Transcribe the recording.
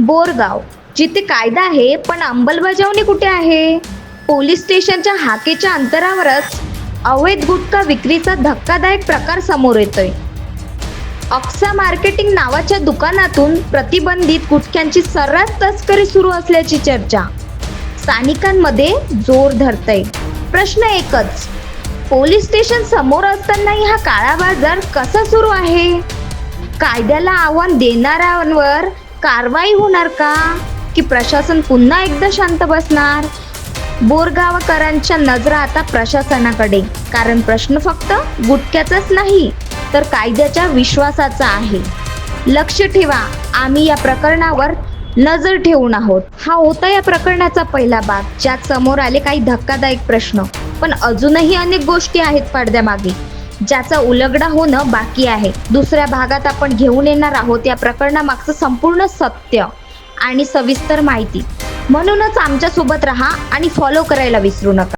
बोरगाव, जिथे कायदा आहे पण अंमलबजावणी कुठे आहे? पोलीस स्टेशनच्या हाकेच्या अंतरावरच अवैध गुटखा विक्रीचा धक्कादायक प्रकार समोर येतोय. अक्सा मार्केटिंग नावाच्या दुकानातून प्रतिबंधित गुटख्यांची सर्रास तस्करी सुरू असल्याची चर्चा स्थानिकांमध्ये जोर धरतय. प्रश्न एकच, पोलीस स्टेशन समोर असतानाही हा काळा बाजार कसा सुरू आहे? कायद्याला आव्हान देणाऱ्यांवर कारवाई होणार का, की प्रशासन पुन्हा एकदा शांत बसणार? बोरगावकरांच्या नजरा आता प्रशासनाकडे, कारण प्रश्न फक्त गुटख्याचाच नाही तर कायद्याच्या विश्वासाचा आहे. लक्ष ठेवा, आम्ही या प्रकरणावर नजर ठेवून आहोत. हा होता या प्रकरणाचा पहिला भाग, ज्यात समोर आले काही धक्कादायक प्रश्न, पण अजूनही अनेक गोष्टी आहेत पडद्यामागे ज्याचा उलगडा होणं बाकी आहे. दुसऱ्या भागात आपण घेऊन येणार आहोत या प्रकरणामागचं संपूर्ण सत्य आणि सविस्तर माहिती. म्हणूनच आमच्या सोबत राहा आणि फॉलो करायला विसरू नका.